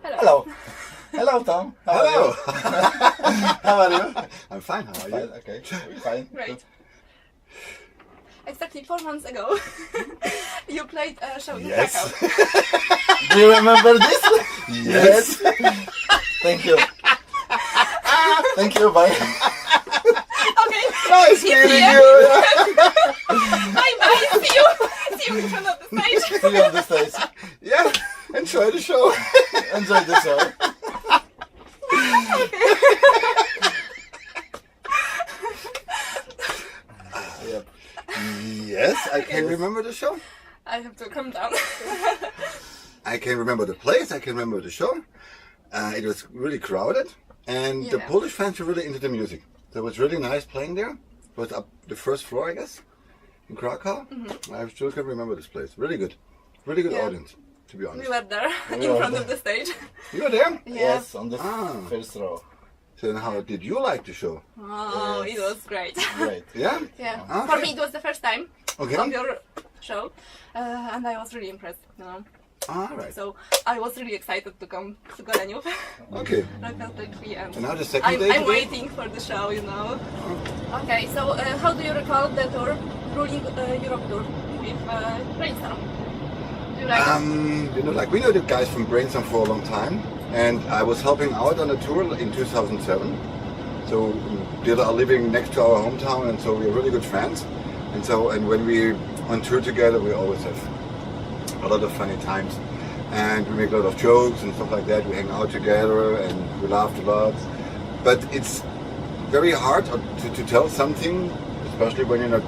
Hello. Hello, Tom. Hello. How are you? I'm fine. How are you? Fine, okay. Fine. Great. Good. Exactly 4 months ago, you played a show in Yes. Krakow. Do you remember this? Yes. Thank you. Thank you. Bye. Okay. Nice meeting you. Bye bye. See you in front of the stage. See you on the stage. Yeah. Enjoy the show. Enjoy the show. Yep. Yes, I can remember the show. I have to calm down. I can remember the place. I can remember the show. It was really crowded, and the Yeah. Polish fans were really into the music. So it was really nice playing there. It was up the first floor, I guess, in Krakow. I still can remember this place. Really good Yeah. audience, to be honest. We were there We in were front there. of the stage. You were there. Yeah. Yes, on the first row. So then how did you like the show? Oh, Yes. it was great. Great. Yeah. Yeah. Okay. For me, it was the first time Okay. of your show, and I was really impressed. You know, All right. so I was really excited to come to Goleniów. Okay. And And now the second day I'm today? waiting for the show, you know. Okay, so how do you recall the tour, ruling Europe tour with Brainstorm? Do you like it? You know, like we know the guys from Brainstorm for a long time, and I was helping out on a tour in 2007. So they are living next to our hometown, and so we're really good friends. And when we on tour together, we always have a lot of funny times, and we make a lot of jokes and stuff like that. We hang out together, and we laughed a lot. But it's very hard to tell something, especially when you're not.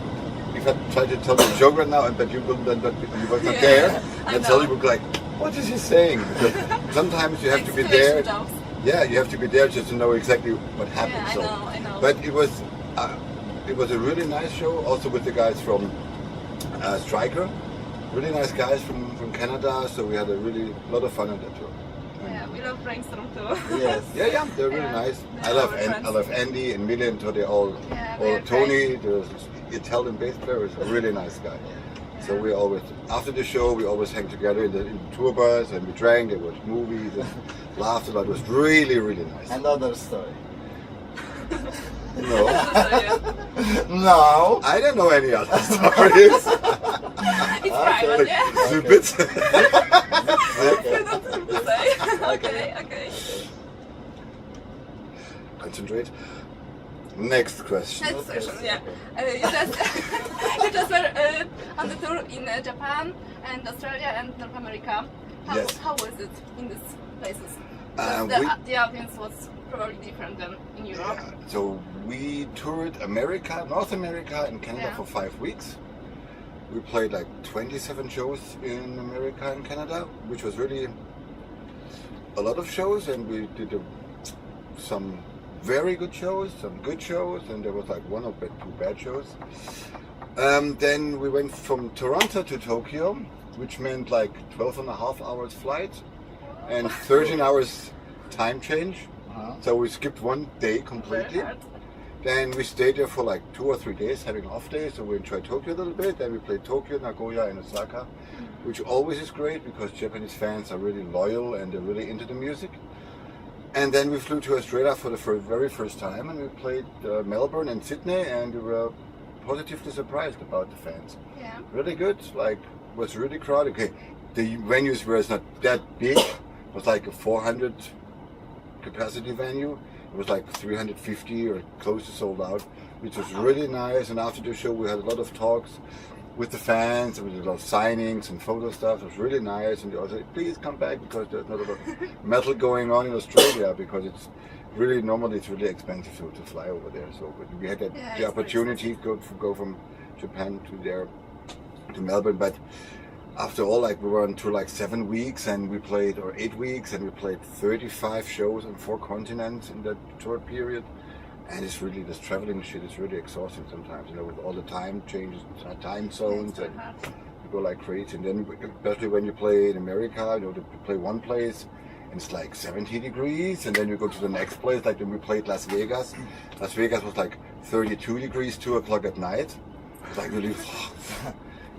If I try to tell a joke right now, but you will then, but you were not there, I and so know. you would like, what is he saying? Because sometimes you have to be Exclamation there. jokes. Yeah, you have to be there just to know exactly what happened. Yeah, I know. But it was a really nice show, also with the guys from Striker. Really nice guys from Canada, so we had a lot of fun on that tour. Yeah, we love Brainstorm too. Yes. Yeah, they're really Yeah, nice. they're our friends. I love Andy and Millie, and so they all, Yeah, or they're Tony, the Italian bass player, is a really nice guy. So we always, after the show, we always hang together in the tour bus, and we drank, and watched movies, and laughed a lot. It was really, really nice. Another story. No, No. I don't know any other stories. It's private, yeah? Stupid. You don't have to say. Okay. Concentrate. Next question. Next question, yeah. You just were on the tour in Japan and Australia and North America. Yes. How was it in these places? Uh, Because the audience was probably different than in Europe. So we toured North America and Canada Yeah. for 5 weeks. We played like 27 shows in America and Canada, which was really a lot of shows, and we did some very good shows, some good shows, and there was like one or two bad shows. Then we went from Toronto to Tokyo, which meant like 12 and a half hours flight and 13 hours time change. So we skipped one day Very completely. hard. Then we stayed there for like 2 or 3 days, having off days. So we enjoyed Tokyo a little bit. Then we played Tokyo, Nagoya, and Osaka, which always is great because Japanese fans are really loyal and they're really into the music. And then we flew to Australia for the very first time, and we played Melbourne and Sydney, and we were positively surprised about the fans. Yeah. Really good, like was really crowded. Okay, the venues were not that big. It was like a 400 capacity venue. It was like 350 or close to sold out, which was really nice. And after the show, we had a lot of talks with the fans, and we did a lot of signings and photo stuff. It was really nice. And they all said, please come back because there's not a lot of metal going on in Australia, because it's really, normally it's really expensive to fly over there. So we had the opportunity to go from Japan to Melbourne. But after all, like we were on tour like 7 weeks, and we played, or 8 weeks, and we played 35 shows on 4 continents in that tour period. And it's really, this traveling shit is really exhausting sometimes, you know, with all the time changes, time zones, and you go like crazy. And then, especially when you play in America, you know, you play one place and it's like 70 degrees, and then you go to the next place, like when we played Las Vegas. Las Vegas was like 32 degrees, 2 o'clock at night. It's like really,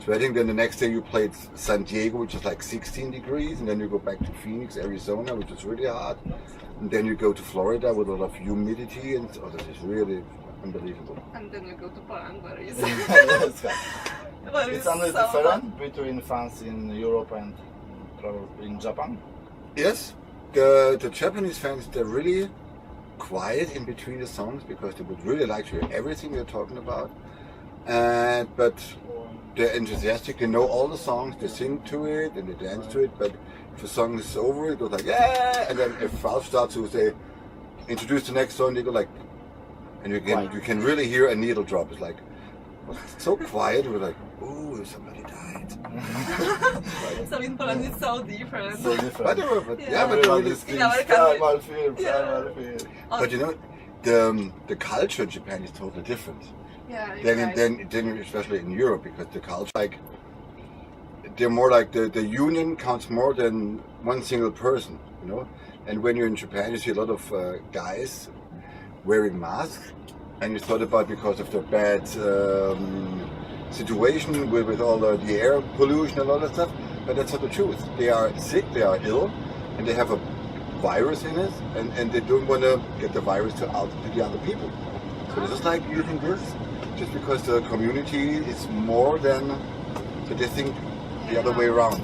So I think then the next day you played San Diego, which is like 16 degrees, and then you go back to Phoenix, Arizona, which is really hot. And then you go to Florida with a lot of humidity, and oh, that is really unbelievable. And then you go to Poland, where is It's only so different between fans in Europe and probably in Japan. Yes, the Japanese fans, they're really quiet in between the songs because they would really like to hear everything you're talking about. But they're enthusiastic, they know all the songs, they sing to it and they dance to it, but if the song is over, it goes like, yeah! And then if Ralph starts to say, introduce the next song, they go like, and you can really hear a needle drop. It's like, it's so quiet, we're like, ooh, somebody died. So in Poland it's so different. So different. Whatever, but Yeah. but Everybody really, screams In our country. Primal Fear, Yeah. Primal Fear. but you know, the culture in Japan is totally different. Yeah, you're Then, right. then especially in Europe, because the culture, like, they're more like the union counts more than one single person, you know. And when you're in Japan, you see a lot of guys wearing masks, and you thought about because of the bad situation with all the air pollution and all that stuff, but that's not the truth. They are sick, they are ill, and they have a virus in it, and they don't want to get the virus out to the other people. So it's just like using this, just because the community is more than, so they think the other way around.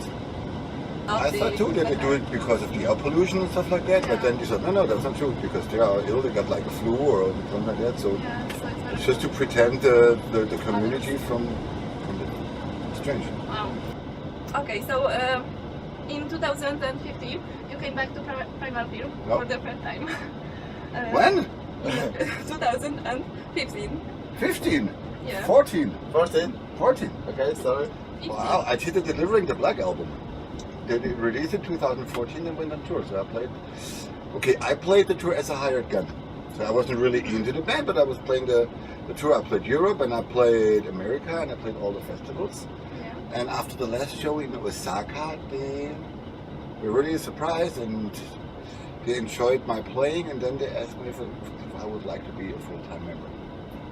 I thought too that they do it because of the air pollution and stuff like that, but then you said, no, that's not true, because they are ill, they got like a flu or something like that, so Yeah, so it's just to pretend the community from the strange. Wow. Okay, so in 2015 you came back to Primal Fear for the first time. When? 2015. 15? Yeah. 14? 14? 14? Okay, sorry. 15. Wow, I did the Delivering the Black album. They released it 2014 and went on tour, so I played the tour as a hired gun. So I wasn't really into the band, but I was playing the tour. I played Europe and I played America and I played all the festivals. Yeah. And after the last show in Osaka, they were really surprised and they enjoyed my playing, and then they asked me if I would like to be a full-time member.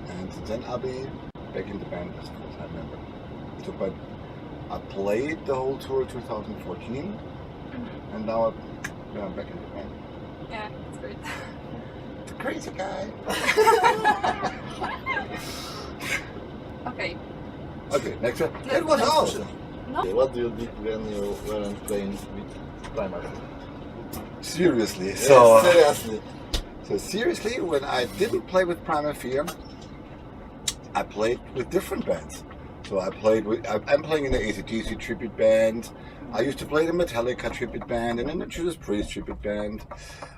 And then I'll be back in the band as a full-time member. So, but I played the whole tour 2014, and now I'm back in the band. Yeah, it's great. It's a crazy guy. Okay. Okay, next one. It was awesome. No? What do you did when you weren't playing with Primal Fear? Seriously. Seriously. So seriously, when I didn't play with Primal Fear, I played with different bands. So I'm playing in the AC/DC tribute band. I used to play the Metallica tribute band and in the Judas Priest tribute band.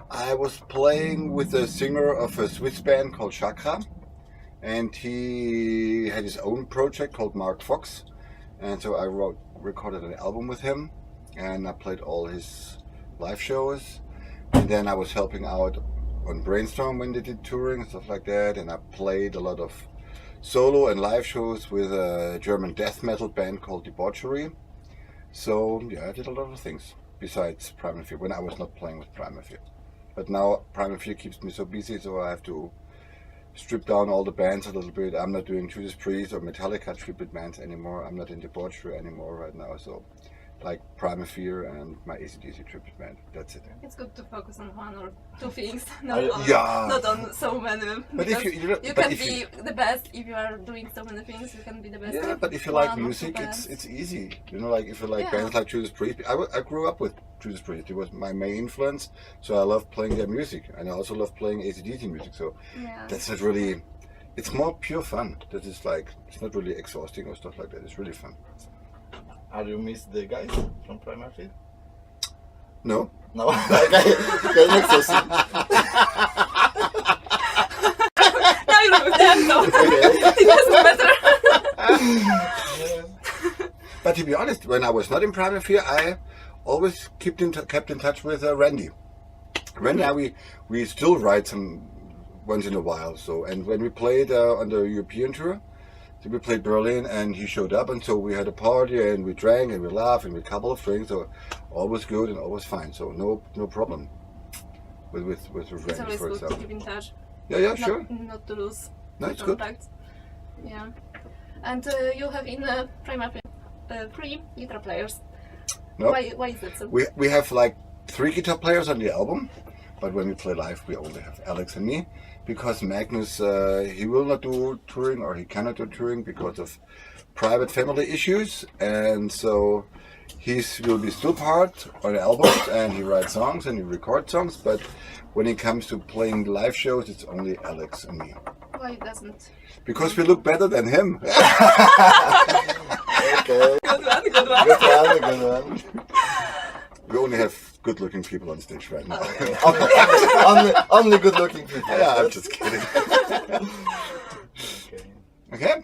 I was playing with the singer of a Swiss band called Chakra, and he had his own project called Mark Fox. And so I recorded an album with him, and I played all his live shows. And then I was helping out on Brainstorm when they did touring and stuff like that. And I played a lot of solo and live shows with a German death metal band called Debauchery. So yeah, I did a lot of things besides Primal Fear when I was not playing with Primal Fear. But now Primal Fear keeps me so busy, so I have to strip down all the bands a little bit. I'm not doing Judas Priest or Metallica tribute bands anymore. I'm not in Debauchery anymore right now. So like Primal Fear and my AC/DC tribute band. That's it. It's good to focus on one or two things, Yeah. not on so many. But if because you can be the best if you are doing so many things. You can be the best. Yeah, at but if you one like or two music, bands. it's easy. You know, like if you like Yeah. bands like Judas Priest. I grew up with Judas Priest. It was my main influence, so I love playing their music, and I also love playing AC/DC music. So Yeah. that's not really. It's more pure fun. That is like it's not really exhausting or stuff like that. It's really fun. Are you miss the guys from Primal Fear? No. No? Okay, next question. Now you know that, so it doesn't matter. But to be honest, when I was not in Primal Fear, I always kept in touch with Randy. Randy and we still write some once in a while. So and when we played on the European tour, so we played Berlin and he showed up, and so we had a party and we drank and we laughed and we had a couple of drinks. So all was good and all was fine. So no problem with It's Randy, always for good to example. keep in touch. Yeah, sure. Not to lose No, it's good. contact. Yeah. And you have in Primal Fear 3 guitar players. No. Why is that so? We have like 3 guitar players on the album, but when we play live, we only have Alex and me, because Magnus, he will not do touring, or he cannot do touring because of private family issues, and so he will be still part on the albums, and he writes songs and he records songs, but when it comes to playing live shows, it's only Alex and me. Why it doesn't? Because we look better than him. Okay. Good one. Good one. We only have good-looking people on stage right now. Only good-looking people. Yeah, I'm just kidding. Okay.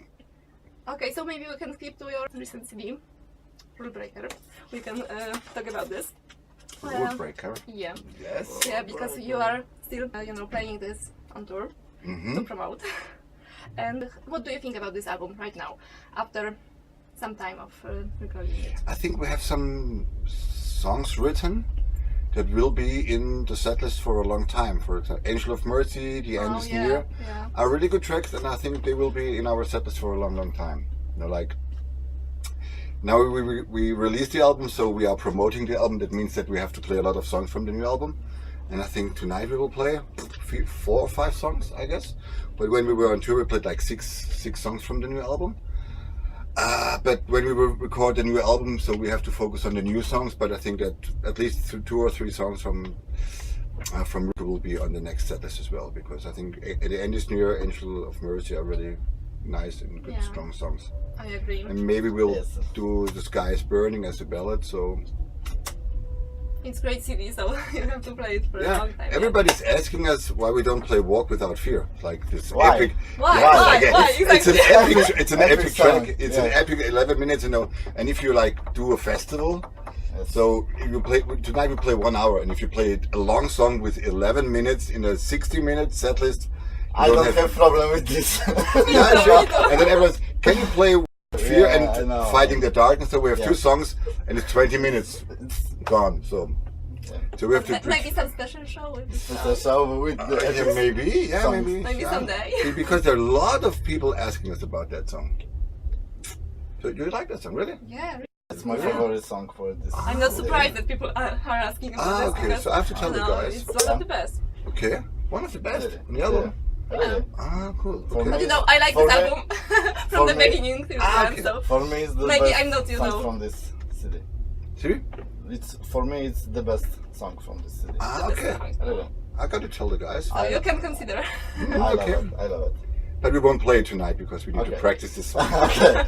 Okay, so maybe we can skip to your recent CD, Rulebreaker. We can talk about this. Rulebreaker. Yeah. Yes. Yeah, because you are still, playing this on tour to promote. And what do you think about this album right now, after some time of recording it? I think we have some songs written that will be in the setlist for a long time. For example, Angel of Mercy, The End is Near, are really good tracks, and I think they will be in our setlist for a long time. Now we released the album, so we are promoting the album. That means that we have to play a lot of songs from the new album. And I think tonight we will play 4 or 5 songs, I guess. But when we were on tour, we played like six songs from the new album. But when we will record the new album, so we have to focus on the new songs. But I think that at least 2 or 3 songs from will be on the next set list as well. Because I think at the end is near, Angel of Mercy are really nice and good, strong songs. I agree. And maybe we'll do The Sky is Burning as a ballad. So it's great CD, so you have to play it for a long time. Everybody's asking us why we don't play Walk Without Fear, like this Why? epic. Why? It's an epic song. track. It's an epic 11 minutes, And if you do a festival, so you play tonight, we play 1 hour, and if you play a long song with 11 minutes in a 60-minute set list, I don't have problem with this. Yeah, sure. And then everyone's, can you play Fear I and know. Fighting the Darkness? So we have 2 songs, and it's 20 minutes gone. So we have to Maybe some special show with this song. So with the maybe Maybe someday. Because there are a lot of people asking us about that song. So you like that song, really? Yeah. it's my favorite song for this. I'm not surprised that people are asking about this. Okay, because, so I have to tell the guys. It's one of the best. Okay, one of the best Really? on the album. Really? Cool. For Okay. But I like For this me- album from for the me- beginning till the end, okay. so For me, it's the Maybe best I'm not, song from this CD. See? For me, it's the best song from this CD. Okay. Really. I got to tell the guys. so you can consider. Okay. I love it. But we won't play it tonight because we need to Okay. practice this song. Okay.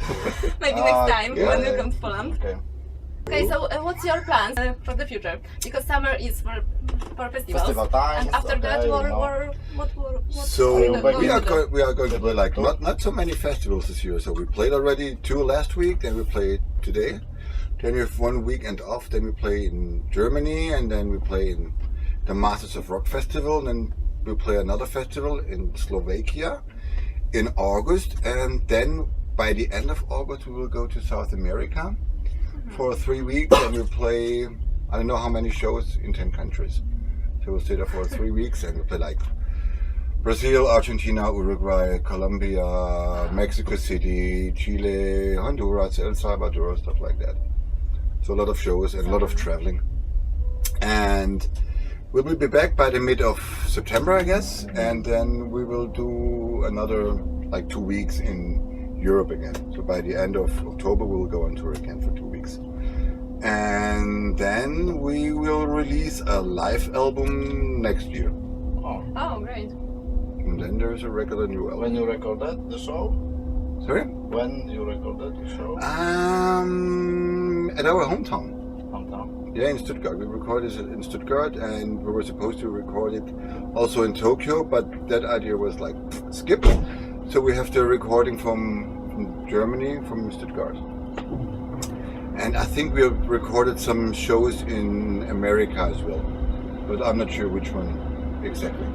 Maybe next time yeah. when you come to Poland. Okay. Okay, so what's your plans for the future? Because summer is for festivals. Festival time. And after that, what So are you going we are to do? we are going to play like not so many festivals this year. So we played already 2 last week, then we played today. Then we have 1 weekend off. Then we play in Germany, and then we play in the Masters of Rock Festival. And then we play another festival in Slovakia in August, and then by the end of August we will go to South America for 3 weeks, and we'll play I don't know how many shows in 10 countries. So we'll stay there for 3 weeks, and we'll play like Brazil, Argentina, Uruguay, Colombia, Mexico City, Chile, Honduras, El Salvador, stuff like that. So a lot of shows and a lot of traveling. And we will be back by the mid of September, I guess, and then we will do another like 2 weeks in Europe again. So by the end of October we will go on tour again for 2 weeks. And then we will release a live album next year. Oh, great. And then there's a regular new album. When you recorded the show? Sorry? When you recorded the show? At our hometown. Hometown. Yeah, in Stuttgart. We recorded it in Stuttgart, and we were supposed to record it also in Tokyo, but that idea was like skipped. So we have the recording from Germany, from Stuttgart. And I think we have recorded some shows in America as well, but I'm not sure which one exactly.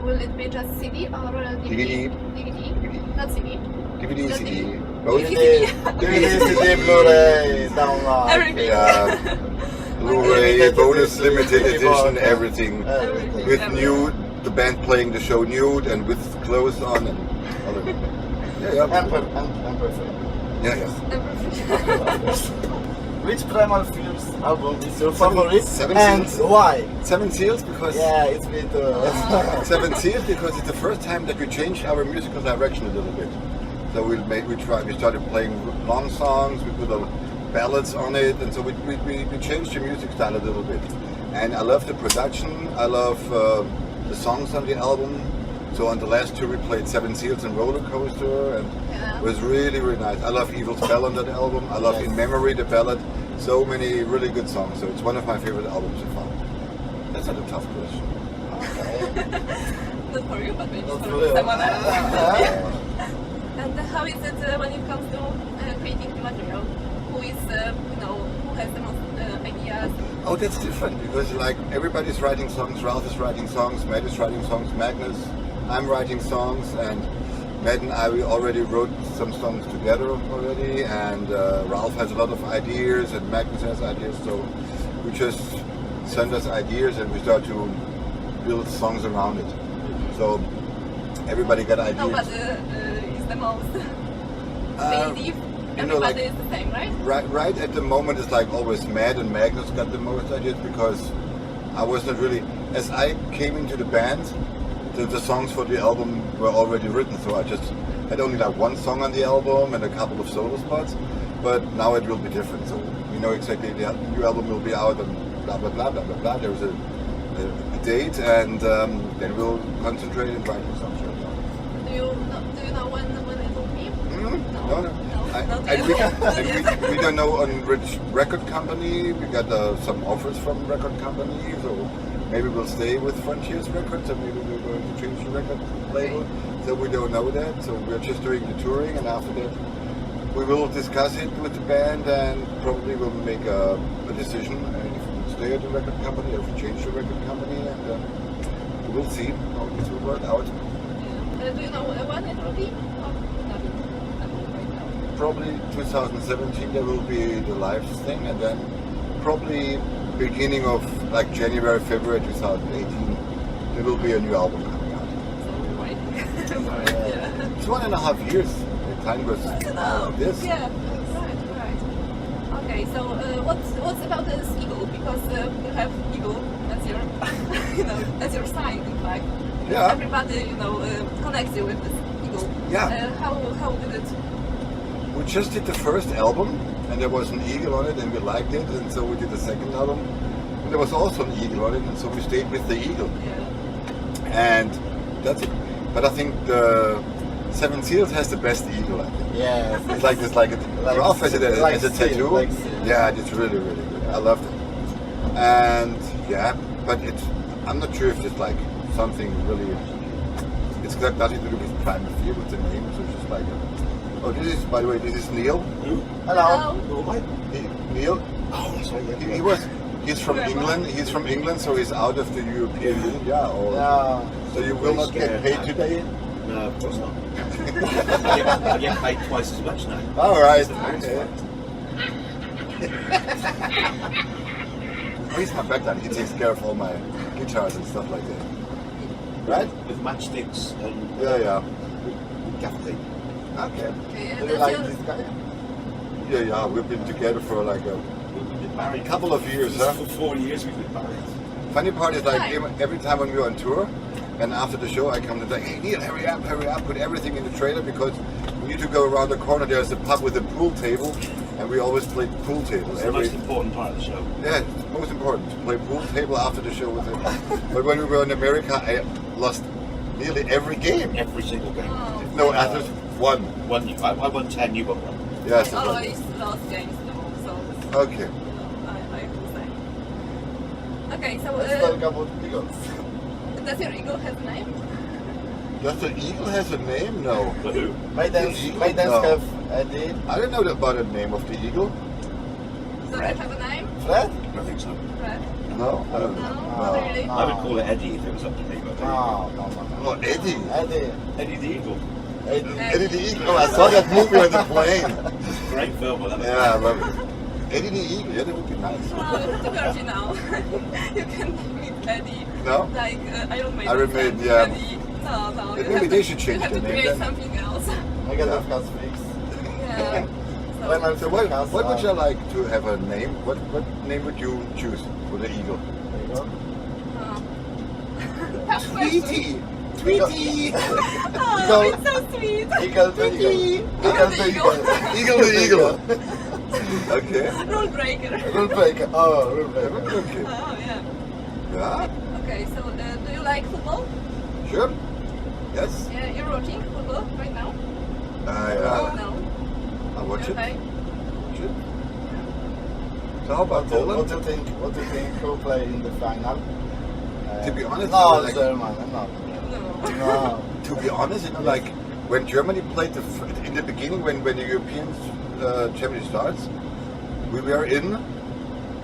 Will it be just CD or DVD? DVD? Not CD. DVD, Just CD, DVD. both. DVD, CD, Blu-ray, download. Everything. Yeah, Blu-ray, bonus, limited edition, keyboard, everything. Everything. With nude, the band playing the show nude and with clothes on and all of it. Yeah, And perfect. Yeah, yes. Everything. Which Primal Fear's album is your favorite? Seven and Seals. why? Seven Seals because Yeah, it's me too. Seven Seals because it's the first time that we changed our musical direction a little bit. So we started playing long songs, we put ballads on it, and so we changed the music style a little bit. And I love the production, I love the songs on the album. So on the last two we played Seven Seals and Roller Coaster, and it was really, really nice. I love Evil Spell on that album, I love In Memory, the ballad. So many really good songs, so it's one of my favorite albums so far. That's not a tough question. Not for you, but maybe Not for for you. someone else. And how is it when it comes to creating the material? Who is, who has the most ideas? Oh, that's different because like everybody's writing songs. Ralph is writing songs, Matt is writing songs, Magnus, I'm writing songs, and Matt and I we already wrote some songs together already, and Ralph has a lot of ideas and Magnus has ideas, so we just send us ideas and we start to build songs around it. So everybody got ideas. Nobody is the most creative. Everybody is the same, right? Right at the moment it's like always Matt and Magnus got the most ideas because I was not really, as I came into the band, the songs for the album were already written, so I just had only like one song on the album and a couple of solo spots, but now it will be different, so we know exactly the new album will be out and blah blah blah blah blah blah. There's a date, and then we'll concentrate and write the songs right now. Do you know when it will be? No. We don't know on which record company. We got some offers from record companies, so maybe we'll stay with Frontiers Records, or maybe we're going to change the record label. So we don't know that. So we're just doing the touring, and after that, we will discuss it with the band, and probably we'll make a decision if we stay at the record company or if we change the record company, and we'll see how this will work out. Do you know when it will be? Probably 2017 there will be the live thing, and then probably beginning of like January, February 2018 there will be a new album coming out. So we're waiting. It's 1.5 years. The time goes this. Yeah, right. Okay, so what's about this eagle? Because you have eagle as your as your sign, in fact. Yeah. Everybody connects you with this eagle. Yeah. How did it? We just did the first album, and there was an eagle on it, and we liked it, and so we did the second album, and there was also an eagle on it, and so we stayed with the eagle. Yeah. And that's it. But I think the Seven Seals has the best eagle, I think. Yeah. It's like this, Ralph has it as a tattoo. Yeah, it's really, really good. I loved it. And yeah, but I'm not sure if it's like something really. It's got nothing to do with Primal Fear with the name, so it's just like. Oh, this is, by the way, this is Neil. Hello. Neil. Oh, sorry. He's from England. He's from England, so he's out of the European Union. Yeah. So you will not get paid today. No, of course not. I get paid twice as much now. All right. Okay. He's my backline. He takes care of all my guitars and stuff like that. Right? With matchsticks and Yeah. gaff tape. Okay. Okay, Do you like this guy? Yeah. We've been together for like a We've been married couple of years, huh? For 4 years we've been married. Funny part is like every time when we're on tour, and after the show I come to like, hey Neil, hurry up, put everything in the trailer because we need to go around the corner. There's a pub with a pool table, and we always play pool table. It's the most important part of the show. Yeah, it's most important to play pool table after the show with him. But when we were in America, I lost nearly every game. Every single game. Oh. No, I just won. I won 10, you won 1. Yes. I always lost games though, so Okay. I have to say. Okay, so Let's talk about eagles. does your eagle have a name? Does the eagle has a name? No. The who? Maidens No. have Eddie. I don't know about the name of the eagle. Does it have a name? Fred? I don't think so. Fred? No, I don't know. No, really? I would call it Eddie if it was up to me. But No. Oh, Eddie. Eddie. Eddie the Eagle. Eddie. Eddie the Eagle. Oh, I saw that movie on the plane. Great film. I love it. Yeah, I love it. Eddie the Eagle. Yeah, that would be nice. No, it's too dirty now. You can meet Eddie. No? Like Iron Maiden. Iron Maiden, yeah. Eddie. No. Maybe You have they to- should change You have the to name create then. something else. I got of Gas Fix. Yeah. when I'm So what would you like to have a name? What name would you choose for the eagle? There you go. Tough question. Tweety! Tweety! Oh, it's so sweet. Eagle to eagle. Eagle to eagle. Eagle to eagle. Okay. Rulebreaker. Rulebreaker. Oh, Rulebreaker. Okay. Oh, yeah. Yeah, Okay, so do you like football? sure. Yes. Yeah, you're watching football right now? No. I watch it. Okay. Watch it. So how about What Poland? do you think? What do you think? Who play in the final? To be honest, no, like- German. No. No. No. To be honest, like when Germany played in the beginning, when the European Championship starts, we were in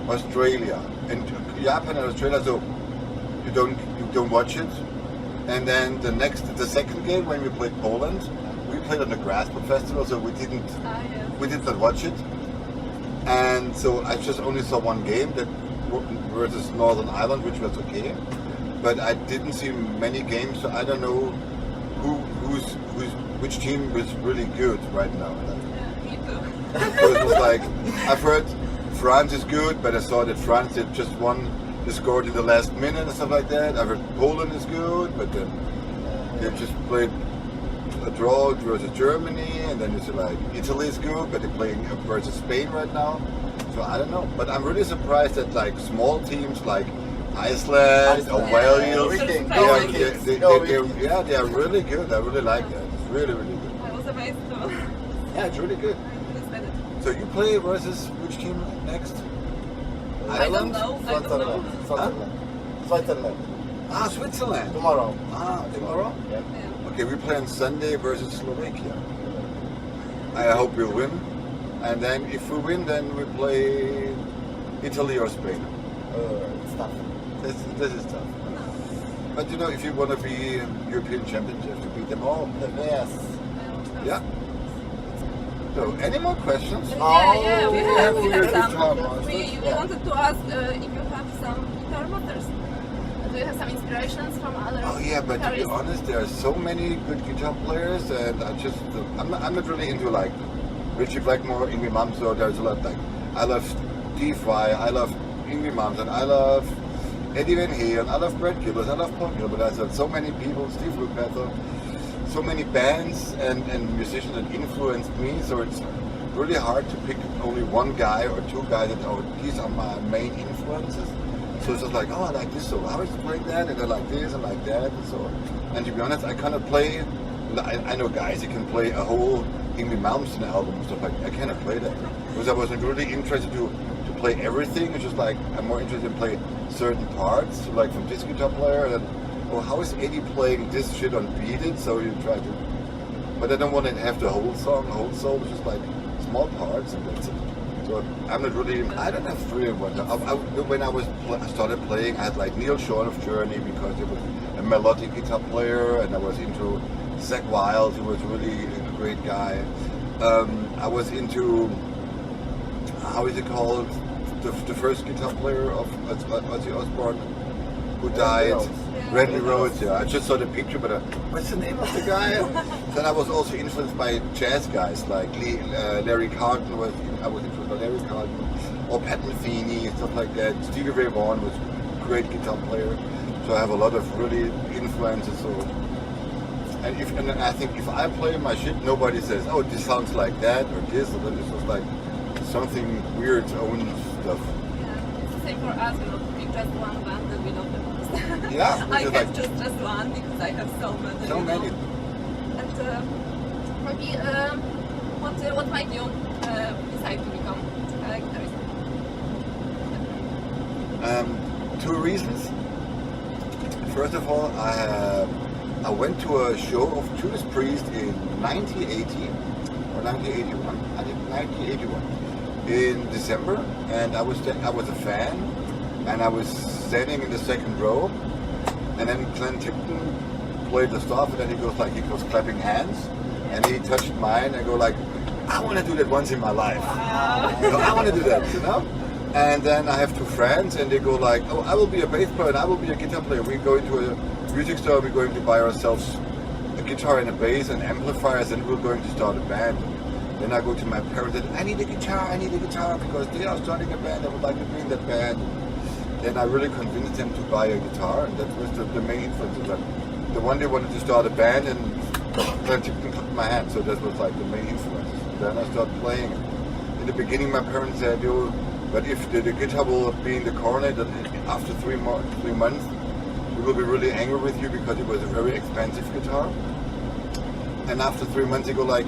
Australia and Japan and Australia. So you don't watch it. And then the second game when we played Poland, we played on the Grassport Festival, so we did not watch it. And so I just only saw one game that versus Northern Ireland, which was okay. But I didn't see many games, so I don't know which team was really good right now. Yeah, me too. So it was like I've heard France is good, but I saw that France had just won. They scored in the last minute and stuff like that. I've heard Poland is good, but then they just played a draw versus Germany, and then it's like Italy is good, but they're playing versus Spain right now. So I don't know, but I'm really surprised that like small teams like Iceland or Wales, Everything. Go they are really good. I really like that. It's really, really good. I was amazed too. Yeah, it's really good. I'm excited. So you play versus which team next? I don't know. Switzerland. Switzerland. Switzerland. Ah, Switzerland. Tomorrow. Ah, tomorrow? Yeah. Yeah. Okay, we play on Sunday versus Slovakia. I hope we'll win. And then if we win, then we play Italy or Spain. It's tough. This is tough. But you know, if you want to be European champion, you have to beat them all. Yes. Yeah. So, any more questions? Yeah, we have guitar some. masters, We yeah. wanted to ask if you have some guitar masters. Do you have some inspirations from other Oh yeah, but to be guitarists? honest, there are so many good guitar players, and I'm not really into like Richie Blackmore, Ingrid Malmsteen. There's a lot like I love Steve Vai, I love Ingrid Malmsteen, I love Eddie Van Halen, I love Brad Gilbert, I love Paul Gilbert. I said so many people, Steve Lukather, so many bands and musicians that influenced me. So it's really hard to pick only one guy or two guys that these are my main influences. So it's just like, oh, I like this, so how is it playing that? And I like this and like that. And to be honest, I cannot play. I know guys who can play a whole Ingrid Malmsteen album and stuff like that. I cannot play that because I wasn't really interested to play everything. It's just like I'm more interested in play certain parts, so like from this guitar player. And oh, how is Eddie playing this shit on Beat It? So you try to, but I don't want to have the whole song, the whole soul. It's just like small parts and that's it. So I'm not really. I don't have three of one. When I started playing, I had like Neil Sean of Journey because he was a melodic guitar player, and I was into Zach Wild, who was really a great guy. I was into how is it called? The first guitar player of Ozzy Osbourne, who died. Randy Rhoads, yeah. I just saw the picture, but what's the name of the guy? Then I was also influenced by jazz guys like Larry Carlton. I was influenced by Larry Carlton, or Pat Metheny, stuff like that. Stevie Ray Vaughan was a great guitar player. So I have a lot of really influences. So, and I think if I play my shit, nobody says, "Oh, this sounds like that" or this, or that. It's just like something weird, own stuff. Yeah, it's the same for us. You know, pick just one band that we love the most. Yeah, I which is have like just one because I have so many. so you know. many. And maybe what made you decide to become a guitarist? Two reasons. First of all, I went to a show of Judas Priest in 1980 or 1981. I think 1981 in December, and I was a fan, and I was standing in the second row, and then Glenn Tipton played the stuff, and then he was clapping hands, and he touched mine, and go like, I want to do that once in my life. You know, I want to do that, you know. And then I have two friends, and they go like, oh, I will be a bass player, and I will be a guitar player. We go into a music store, we're going to buy ourselves a guitar and a bass and amplifiers, and we're going to start a band. Then I go to my parents and I need a guitar because they are starting a band, I would like to be in that band. Then I really convinced them to buy a guitar, and that was the main influence of that. The one they wanted to start a band and then took my hand, so that was like the main influence. Then I started playing. In the beginning my parents said, "Yo, but if the guitar will be in the corner, then after 3 months, we will be really angry with you because it was a very expensive guitar." And after 3 months, they go like,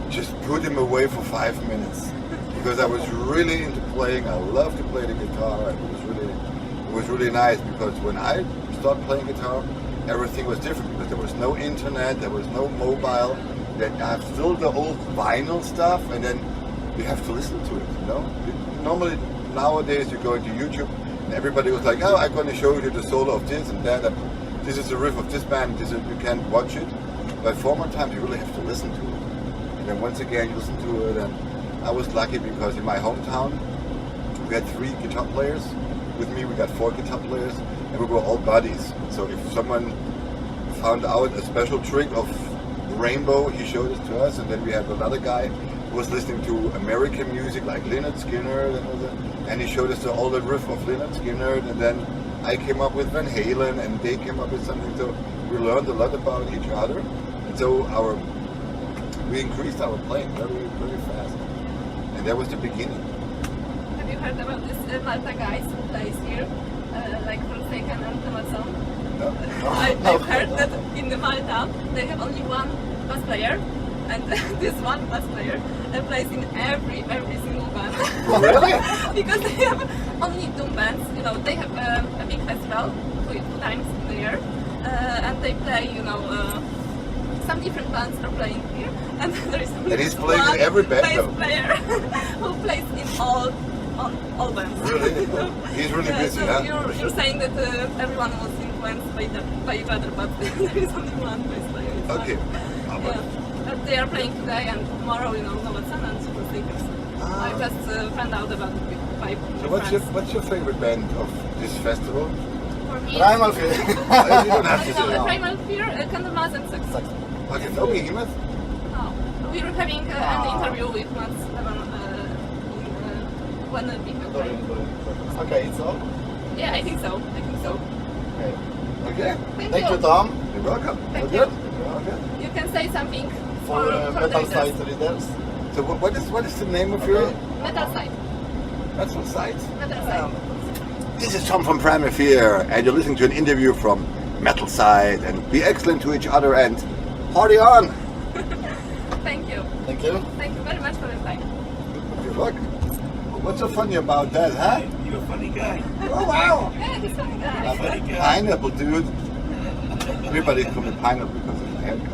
"Just put him away for 5 minutes," because I was really into playing. I love to play the guitar. It was really nice because when I started playing guitar, everything was different because there was no internet, there was no mobile. Then I have still the old vinyl stuff, and then you have to listen to it. You know, normally nowadays you go into YouTube and everybody was like, "Oh, I'm going to show you the solo of this and that. This is the riff of this band. You can't watch it." But former times you really have to listen to it. And then once again you listen to it, and I was lucky because in my hometown we had 3 guitar players. With me we got 4 guitar players, and we were all buddies. So if someone found out a special trick of Rainbow, he showed it to us, and then we had another guy who was listening to American music like Lynyrd Skynyrd and he showed us all the riff of Lynyrd Skynyrd, and then I came up with Van Halen and they came up with something. So we learned a lot about each other, and so we increased our playing very, very fast, and that was the beginning. Have you heard about this Malta guys who plays here, like Forsaken and Naumann? No? I've heard that in the Malta they have only one bass player, and this one bass player plays in every single band. Really? Because they have only doom bands. You know, they have a big festival 2 times in the year, and they play. You know, some different bands are playing here, and there is And he's playing in every band, bass though. player who plays in all bands. Really? He's really busy, so huh? you're saying that everyone was influenced by each other, but there is only one bass player. It's Okay. one. But they are playing today and tomorrow, you know, Naumann and Forsaken. I just found out about it with 5 So friends. what's your favorite band of this festival? For me, Primal Fear. You don't have to no, say. Primal Fear, Candlemas and Sex. Okay, no Behemoth? No. We were having an interview with Matt Stevan when the big Okay, it's all. Yeah, I think so. Okay. Okay. Thank you, Tom. You're welcome. Thank All you. good? Okay. You can say something For the MetalSide readers. readers. So what is the name of your MetalSide. that's what site? MetalSide. This is Tom from Primal Fear, and you're listening to an interview from MetalSide, and be excellent to each other and party on. Thank you. Thank you. Thank you very much for your time. Good luck. What's so funny about that, huh? You're a funny guy. Oh wow! Yeah, he's funny guy. Funny guy. Pineapple, dude. Everybody called me Pineapple because of my haircut.